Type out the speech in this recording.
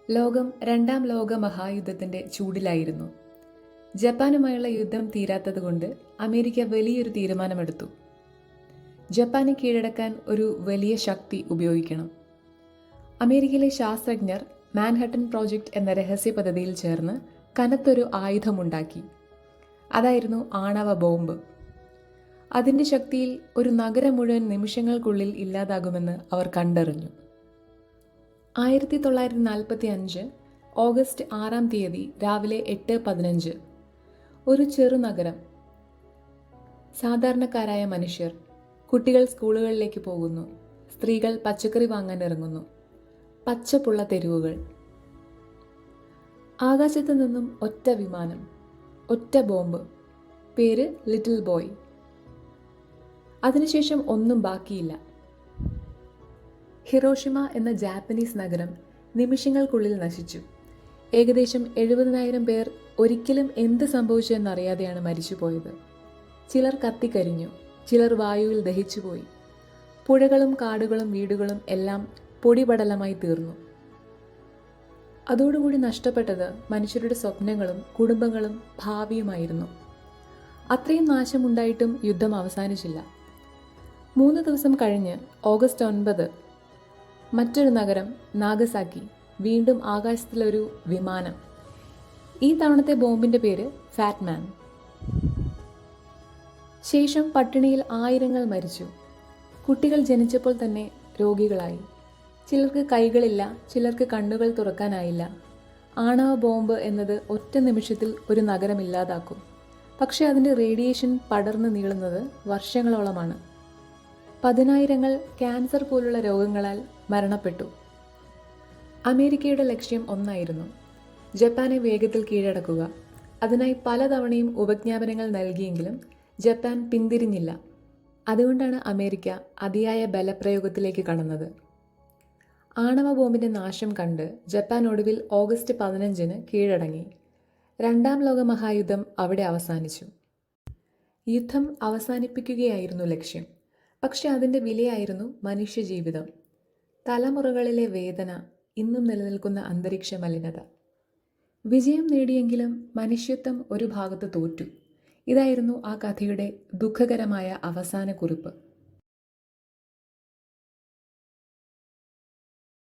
ലോകം രണ്ടാം ലോക മഹായുദ്ധത്തിന്റെ ചൂടിലായിരുന്നു. ജപ്പാനുമായുള്ള യുദ്ധം തീരാത്തതുകൊണ്ട് അമേരിക്ക വലിയൊരു തീരുമാനമെടുത്തു. ജപ്പാനെ കീഴടക്കാൻ ഒരു വലിയ ശക്തി ഉപയോഗിക്കണം. അമേരിക്കയിലെ ശാസ്ത്രജ്ഞർ മാൻഹട്ടൻ പ്രോജക്റ്റ് എന്ന രഹസ്യ പദ്ധതിയിൽ ചേർന്ന് കനത്തൊരു ആയുധമുണ്ടാക്കി. അതായിരുന്നു ആണവ ബോംബ്. അതിൻ്റെ ശക്തിയിൽ ഒരു നഗരം മുഴുവൻ നിമിഷങ്ങൾക്കുള്ളിൽ ഇല്ലാതാകുമെന്ന് അവർ കണ്ടറിഞ്ഞു. 1945 ഓഗസ്റ്റ് 6-ാം തീയതി രാവിലെ 8:15 ഒരു ചെറുനഗരം. സാധാരണക്കാരായ മനുഷ്യർ. കുട്ടികൾ സ്കൂളുകളിലേക്ക് പോകുന്നു. സ്ത്രീകൾ പച്ചക്കറി വാങ്ങാൻ ഇറങ്ങുന്നു. പച്ചപ്പുള്ള തെരുവുകൾ. ആകാശത്ത് നിന്നും ഒറ്റ വിമാനം, ഒറ്റ ബോംബ്. പേര് ലിറ്റിൽ ബോയ്. അതിനുശേഷം ഒന്നും ബാക്കിയില്ല. ഹിറോഷിമ എന്ന ജാപ്പനീസ് നഗരം നിമിഷങ്ങൾക്കുള്ളിൽ നശിച്ചു. ഏകദേശം 70,000 പേർ ഒരിക്കലും എന്ത് സംഭവിച്ചു എന്നറിയാതെയാണ് മരിച്ചുപോയത്. ചിലർ കത്തിക്കരിഞ്ഞു, ചിലർ വായുവിൽ ദഹിച്ചുപോയി. പുഴകളും കാടുകളും വീടുകളും എല്ലാം പൊടിപടലമായി തീർന്നു. അതോടുകൂടി നഷ്ടപ്പെട്ടത് മനുഷ്യരുടെ സ്വപ്നങ്ങളും കുടുംബങ്ങളും ഭാവിയുമായിരുന്നു. അത്രയും നാശമുണ്ടായിട്ടും യുദ്ധം അവസാനിച്ചില്ല. 3 ദിവസം കഴിഞ്ഞ് ഓഗസ്റ്റ് 9 മറ്റൊരു നഗരം നാഗസാക്കി. വീണ്ടും ആകാശത്തിലൊരു വിമാനം. ഈ തവണത്തെ ബോംബിൻ്റെ പേര് ഫാറ്റ്മാൻ. ശേഷം പട്ടിണിയിൽ ആയിരങ്ങൾ മരിച്ചു. കുട്ടികൾ ജനിച്ചപ്പോൾ തന്നെ രോഗികളായി. ചിലർക്ക് കൈകളില്ല, ചിലർക്ക് കണ്ണുകൾ തുറക്കാനായില്ല. ആണവ ബോംബ് എന്നത് ഒറ്റ നിമിഷത്തിൽ ഒരു നഗരം ഇല്ലാതാക്കും. പക്ഷേ അതിൻ്റെ റേഡിയേഷൻ പടർന്നു നീളുന്നത് വർഷങ്ങളോളമാണ്. 10,000-ങ്ങൾ ക്യാൻസർ പോലുള്ള രോഗങ്ങളാൽ മരണപ്പെട്ടു. അമേരിക്കയുടെ ലക്ഷ്യം ഒന്നായിരുന്നു: ജപ്പാനെ വേഗത്തിൽ കീഴടക്കുക. അതിനായി പലതവണയും ഉപജ്ഞാപനങ്ങൾ നൽകിയെങ്കിലും ജപ്പാൻ പിന്തിരിഞ്ഞില്ല. അതുകൊണ്ടാണ് അമേരിക്ക അതിയായ ബലപ്രയോഗത്തിലേക്ക് കടന്നത്. ആണവ ബോംബിൻ്റെ നാശം കണ്ട് ജപ്പാൻ ഒടുവിൽ ഓഗസ്റ്റ് 15 കീഴടങ്ങി. രണ്ടാം ലോക മഹായുദ്ധം അവിടെ അവസാനിച്ചു. യുദ്ധം അവസാനിപ്പിക്കുകയായിരുന്നു ലക്ഷ്യം. പക്ഷെ അതിൻ്റെ വിലയായിരുന്നു മനുഷ്യജീവിതം, തലമുറകളിലെ വേദന, ഇന്നും നിലനിൽക്കുന്ന അന്തരീക്ഷ മലിനത. വിജയം നേടിയെങ്കിലും മനുഷ്യത്വം ഒരു ഭാഗത്ത് തോറ്റു. ഇതായിരുന്നു ആ കഥയുടെ ദുഃഖകരമായ അവസാന കുറിപ്പ്.